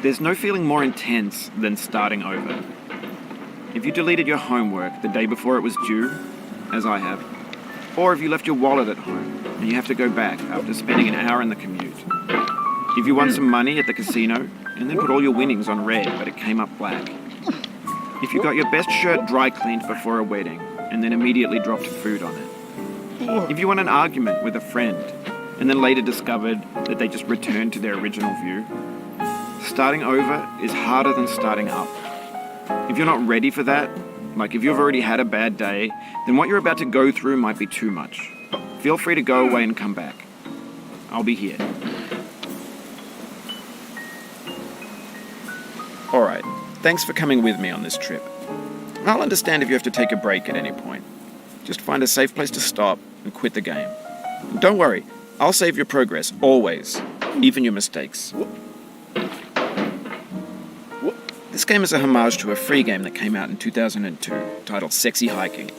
There's no feeling more intense than starting over. If you deleted your homework the day before it was due, as I have, or if you left your wallet at home and you have to go back after spending an hour in the commute. If you won some money at the casino and then put all your winnings on red but it came up black. If you got your best shirt dry cleaned before a wedding and then immediately dropped food on it. If you won an argument with a friend and then later discovered that they just returned to their original view. Starting over is harder than starting up. If you're not ready for that, like if you've already had a bad day, then what you're about to go through might be too much. Feel free to go away and come back. I'll be here. Alright, thanks for coming with me on this trip. I'll understand if you have to take a break at any point. Just find a safe place to stop and quit the game. And don't worry, I'll save your progress, always, even your mistakes. This game is a homage to a free game that came out in 2002, titled Sexy Hiking.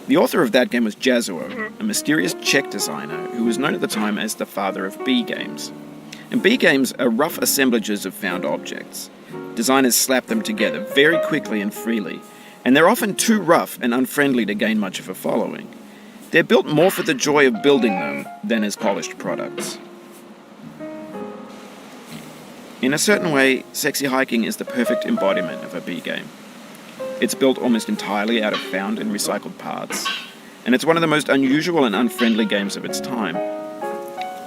The author of that game was Jazuo, a mysterious Czech designer who was known at the time as the father of B games. And B games are rough assemblages of found objects. Designers slap them together very quickly and freely, and they're often too rough and unfriendly to gain much of a following. They're built more for the joy of building them than as polished products. In a certain way, Sexy Hiking is the perfect embodiment of a B game. It's built almost entirely out of found and recycled parts, and it's one of the most unusual and unfriendly games of its time.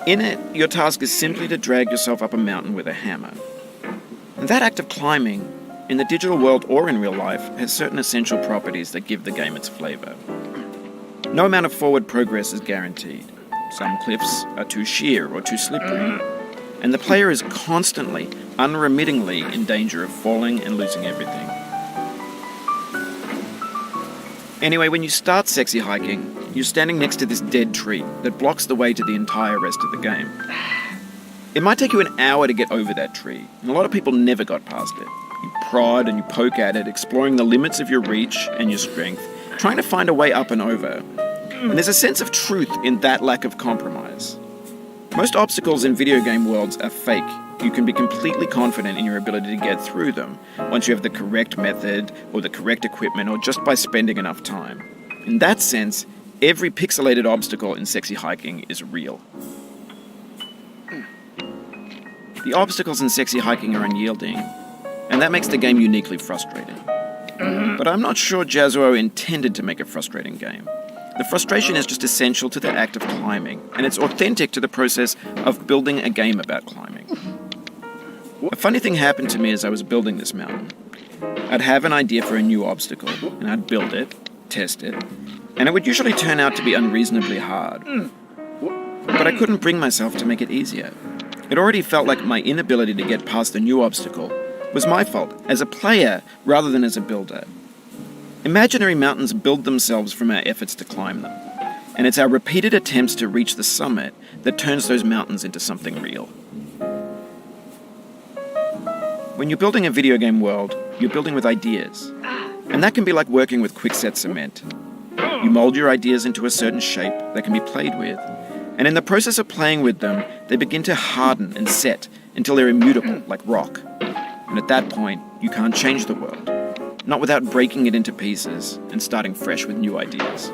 In it, your task is simply to drag yourself up a mountain with a hammer. And that act of climbing, in the digital world or in real life, has certain essential properties that give the game its flavor. No amount of forward progress is guaranteed. Some cliffs are too sheer or too slippery, and the player is constantly, unremittingly in danger of falling and losing everything. Anyway, when you start Sexy Hiking, you're standing next to this dead tree that blocks the way to the entire rest of the game. It might take you an hour to get over that tree, and a lot of people never got past it. You prod and you poke at it, exploring the limits of your reach and your strength, trying to find a way up and over. And there's a sense of truth in that lack of compromise. Most obstacles in video game worlds are fake. You can be completely confident in your ability to get through them once you have the correct method or the correct equipment or just by spending enough time. In that sense, every pixelated obstacle in Sexy Hiking is real. The obstacles in Sexy Hiking are unyielding, and that makes the game uniquely frustrating. But I'm not sure Jazuo intended to make a frustrating game. The frustration is just essential to the act of climbing, and it's authentic to the process of building a game about climbing. A funny thing happened to me as I was building this mountain. I'd have an idea for a new obstacle, and I'd build it, test it, and it would usually turn out to be unreasonably hard. But I couldn't bring myself to make it easier. It already felt like my inability to get past the new obstacle was my fault, as a player rather than as a builder. Imaginary mountains build themselves from our efforts to climb them, and it's our repeated attempts to reach the summit that turns those mountains into something real. When you're building a video game world, you're building with ideas, and that can be like working with quickset cement. You mold your ideas into a certain shape that can be played with, and in the process of playing with them, they begin to harden and set until they're immutable, like rock. And at that point, you can't change the world. not without breaking it into pieces and starting fresh with new ideas.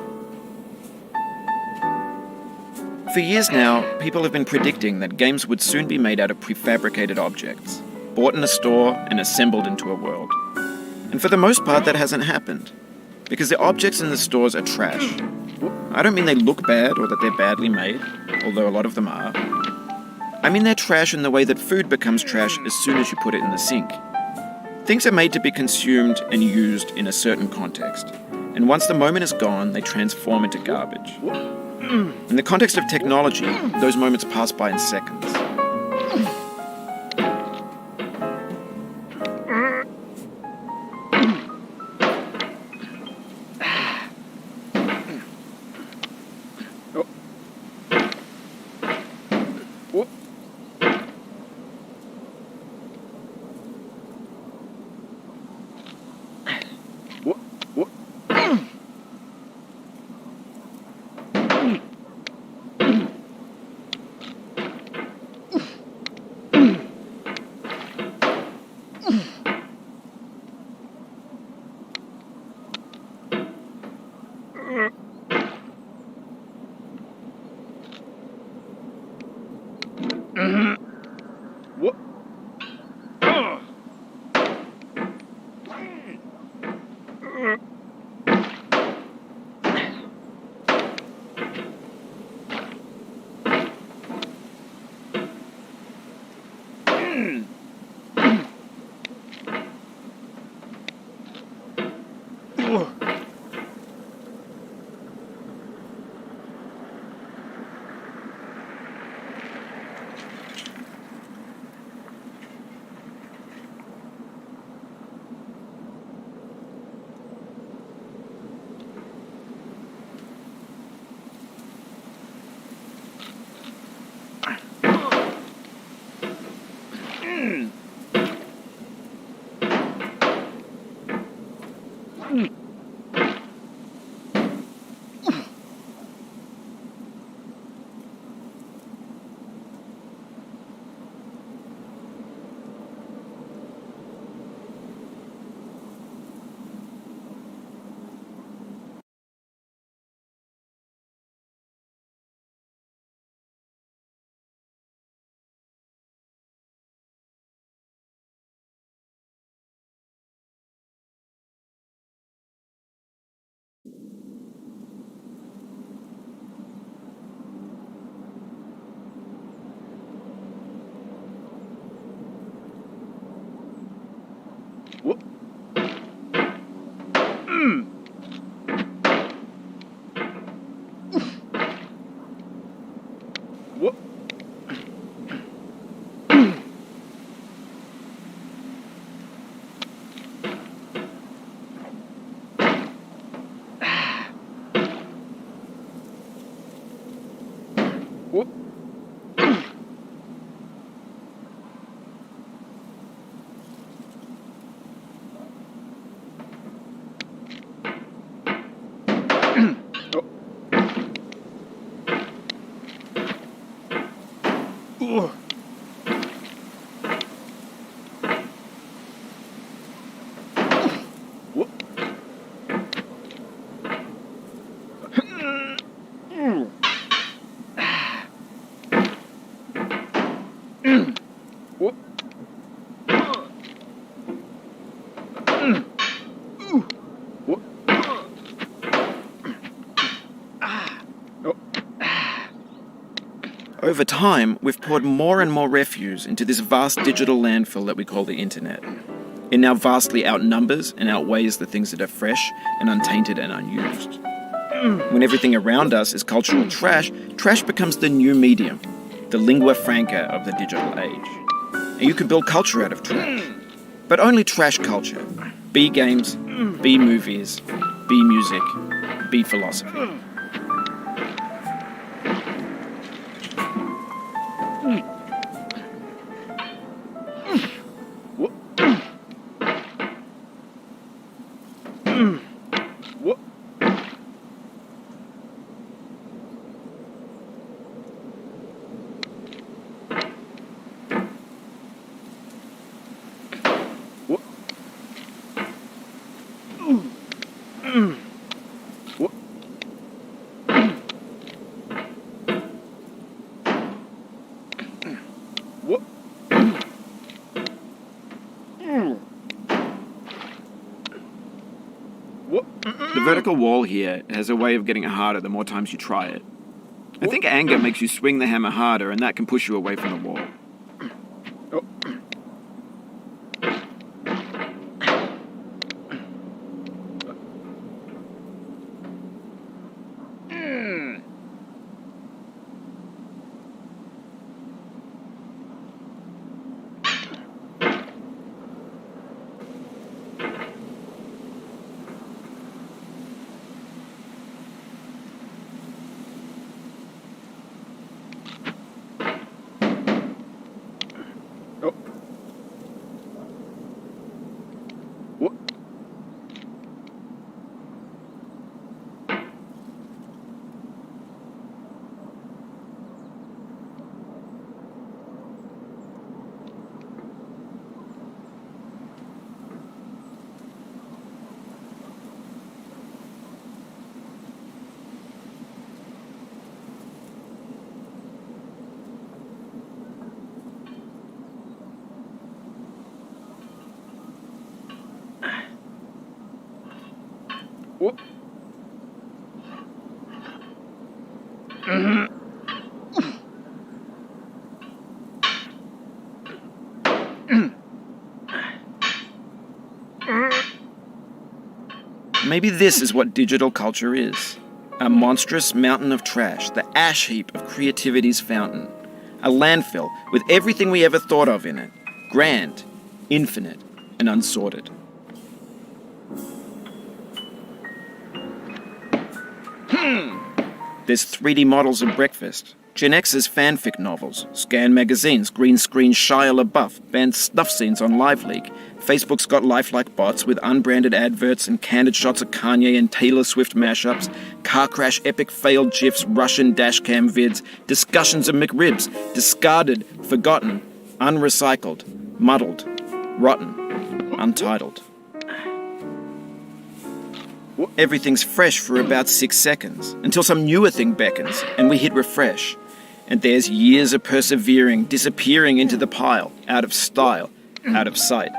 For years now, people have been predicting that games would soon be made out of prefabricated objects, bought in a store and assembled into a world. And for the most part, that hasn't happened, because the objects in the stores are trash. I don't mean they look bad or that they're badly made, although a lot of them are. I mean they're trash in the way that food becomes trash as soon as you put it in the sink. Things are made to be consumed and used in a certain context, and once the moment is gone, they transform into garbage. In the context of technology, those moments pass by in seconds. Over time, we've poured more and more refuse into this vast digital landfill that we call the internet. It now vastly outnumbers and outweighs the things that are fresh and untainted and unused. When everything around us is cultural trash, trash becomes the new medium, the lingua franca of the digital age. And you can build culture out of trash. But only trash culture. Be games, be movies, be music, be philosophy. The vertical wall here has a way of getting it harder the more times you try it. I think anger makes you swing the hammer harder, and that can push you away from the wall. Maybe this is what digital culture is. A monstrous mountain of trash, the ash heap of creativity's fountain. A landfill with everything we ever thought of in it. Grand, infinite, and unsorted. There's 3D models of breakfast, Gen X's fanfic novels, scan magazines, green screen Shia LaBeouf, banned snuff scenes on LiveLeak. Facebook's got lifelike bots with unbranded adverts and candid shots of Kanye and Taylor Swift mashups, car crash epic failed GIFs, Russian dashcam vids, discussions of McRibs, discarded, forgotten, unrecycled, muddled, rotten, untitled. Everything's fresh for about 6 seconds, until some newer thing beckons, and we hit refresh. And there's years of persevering, disappearing into the pile, out of style, out of sight.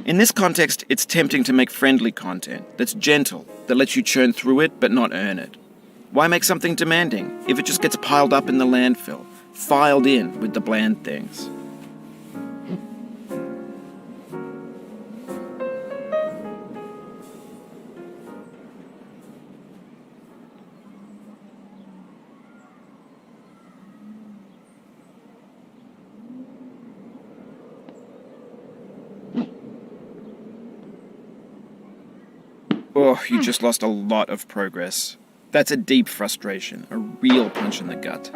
In this context, it's tempting to make friendly content that's gentle, that lets you churn through it but not earn it. Why make something demanding if it just gets piled up in the landfill, filed in with the bland things? Oh, you just lost a lot of progress. That's a deep frustration, a real punch in the gut.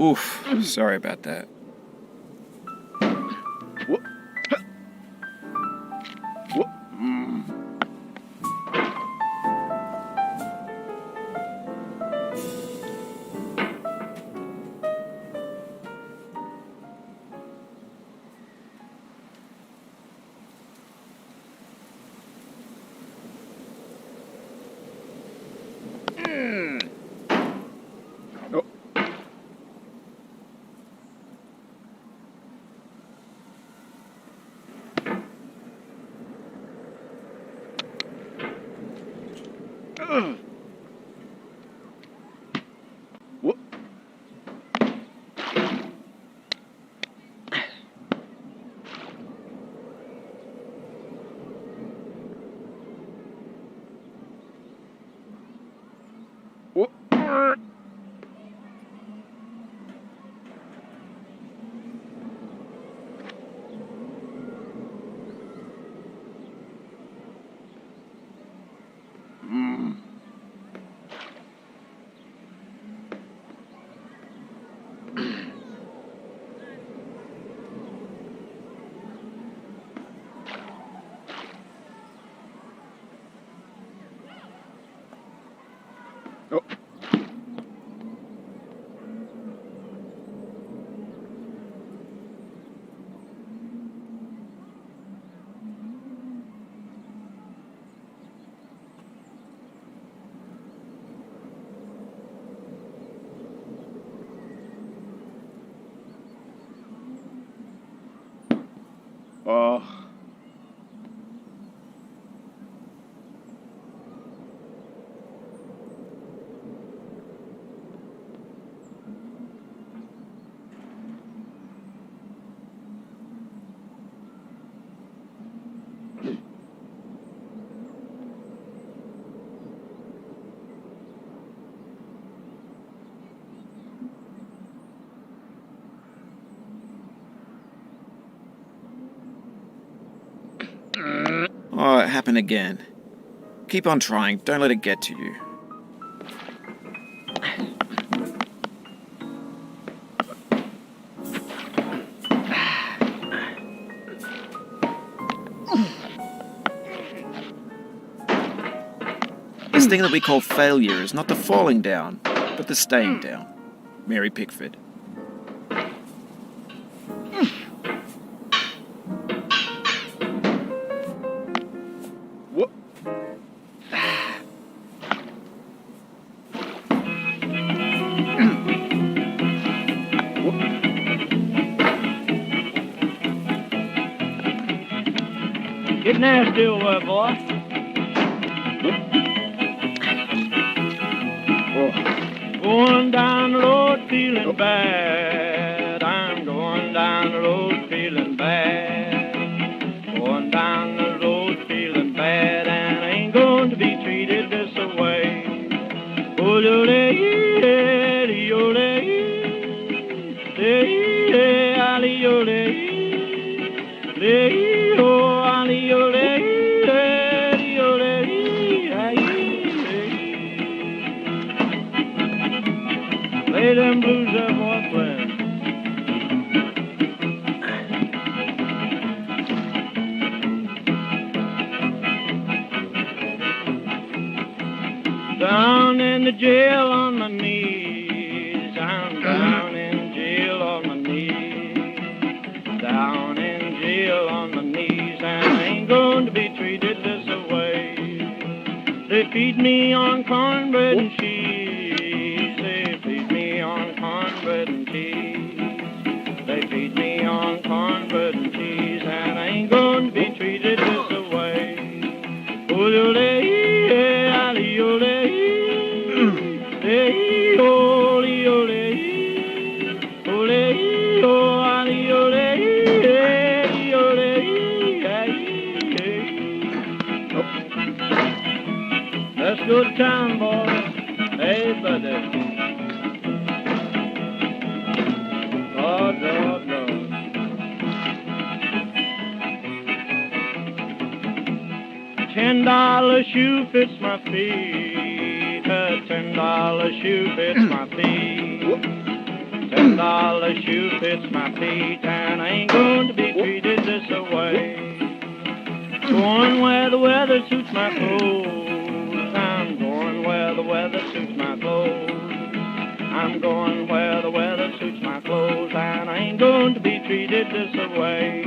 Oof, sorry about that. Oh. Oh, it happened again. Keep on trying, don't let it get to you. This thing that we call failure is not the falling down, but the staying down. Mary Pickford. Get nasty over there, boy. Going down the road feeling bad. I'm going down the road feeling bad. Going down the road feeling bad, and I ain't going to be treated this way. Oh, Lay them blues up, boy, playing. Down in the jail on my knees. I'm down in jail on my knees. Down in jail on my knees, and I ain't going to be treated this way. They feed me on cornbread and cheese. They feed me on cornbread and cheese. They feed me on cornbread and cheese, and I ain't going to be treated this way. Let's go to town, boys. Hey, buddy. Lord, Lord, Lord. $10 shoe fits my feet. A $10 shoe fits my feet. $10 $10 shoe fits my feet, and I ain't going to be treated this way. Going where the weather suits my clothes. I'm going where the weather suits my clothes. I'm going where the weather suits my clothes, and I ain't going to be treated this way.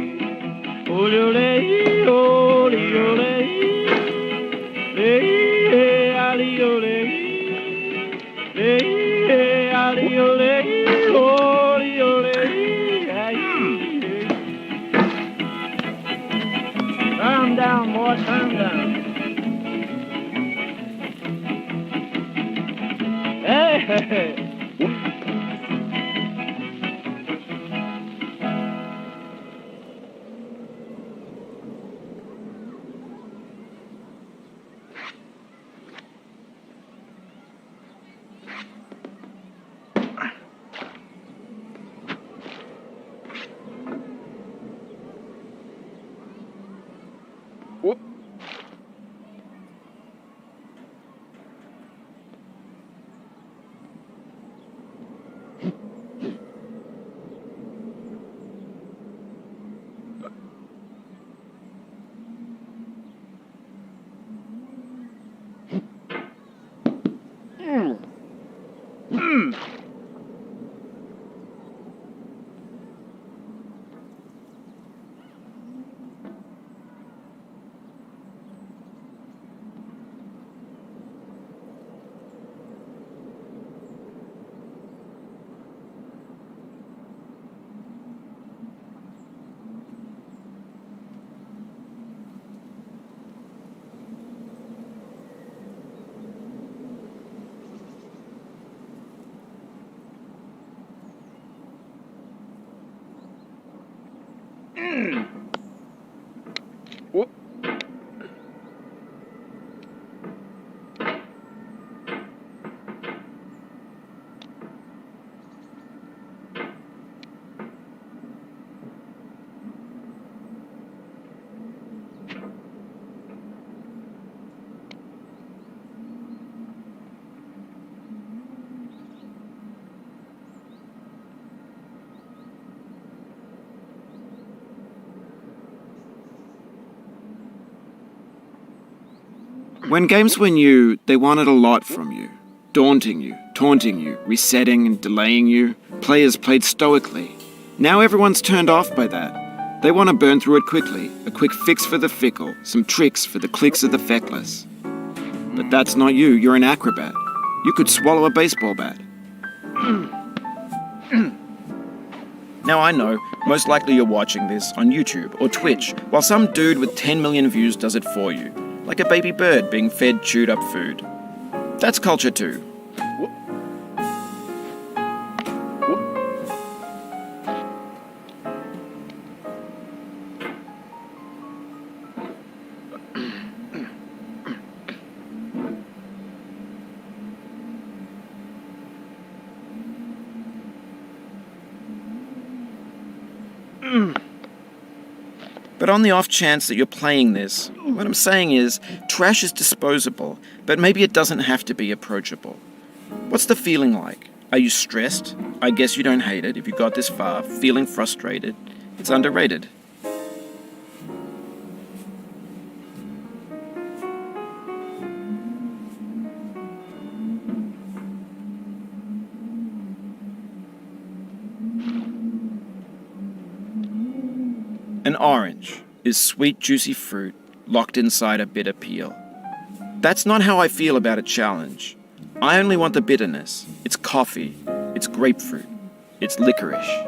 Ole, ole, ole, ole, Calm down, boy, calm down. Hey, hey, hey. When games were new, they wanted a lot from you. Daunting you, taunting you, resetting and delaying you. Players played stoically. Now everyone's turned off by that. They want to burn through it quickly. A quick fix for the fickle. Some tricks for the clicks of the feckless. But that's not you. You're an acrobat. You could swallow a baseball bat. Now I know, most likely you're watching this on YouTube or Twitch, while some dude with 10 million views does it for you. Like a baby bird being fed chewed up food. That's culture too. But on the off chance that you're playing this, what I'm saying is, trash is disposable, but maybe it doesn't have to be approachable. What's the feeling like? Are you stressed? I guess you don't hate it if you got this far. Feeling frustrated? It's underrated. An orange is sweet, juicy fruit locked inside a bitter peel. That's not how I feel about a challenge. I only want the bitterness. It's coffee. It's grapefruit. It's licorice.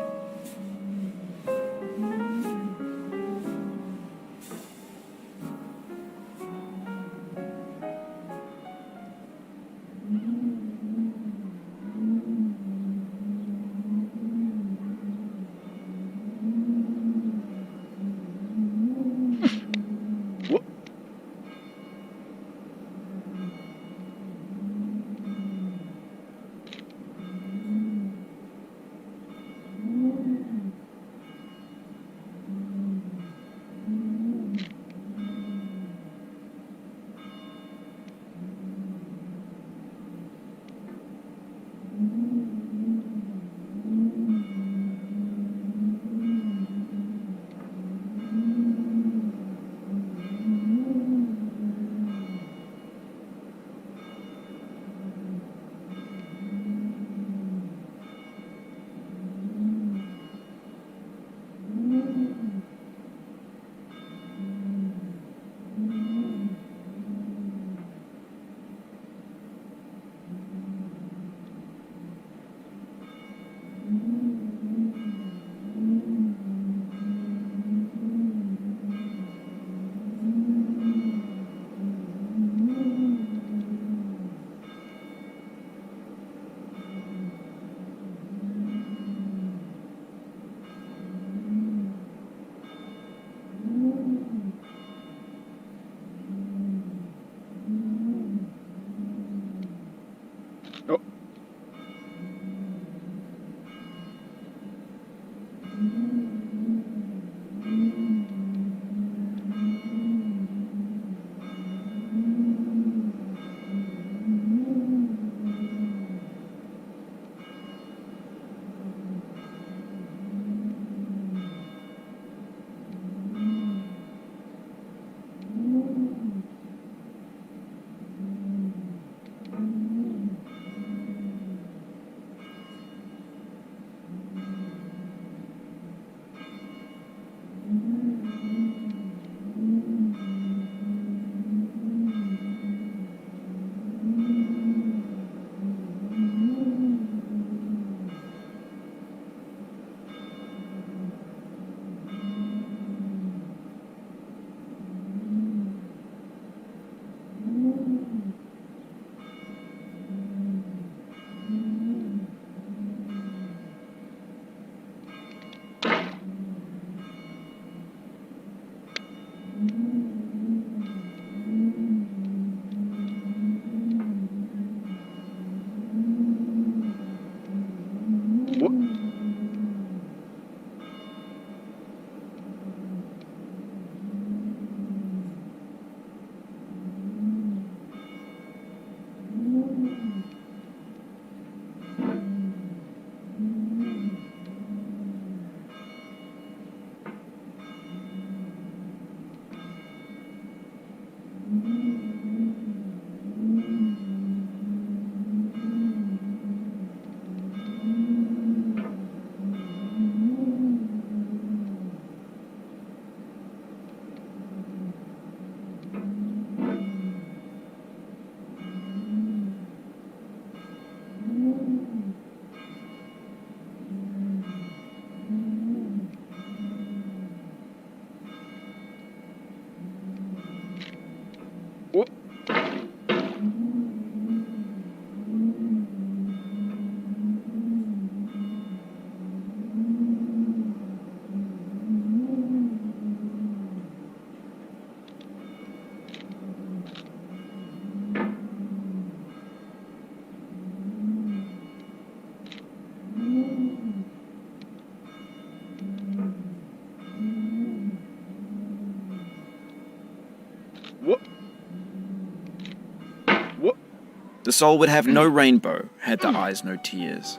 The soul would have no rainbow had the eyes no tears.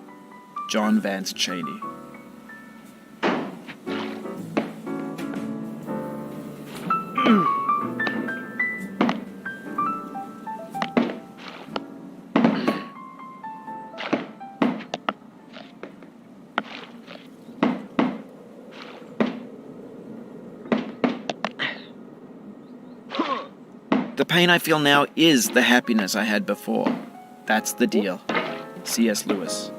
John Vance Cheney. The pain I feel now is the happiness I had before. That's the deal. C.S. Lewis.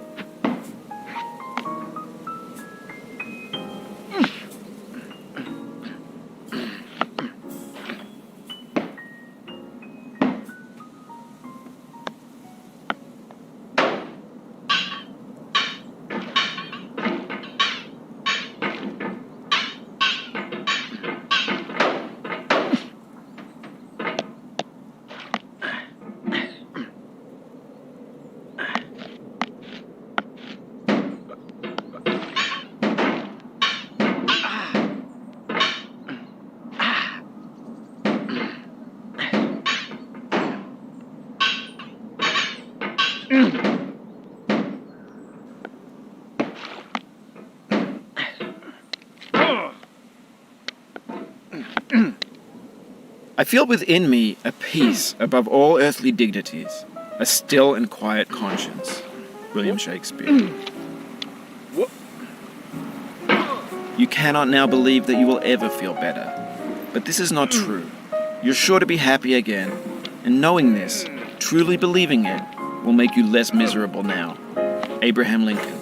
I feel within me a peace above all earthly dignities, a still and quiet conscience. William Shakespeare. You cannot now believe that you will ever feel better, but this is not true. You're sure to be happy again, and knowing this, truly believing it, will make you less miserable now. Abraham Lincoln.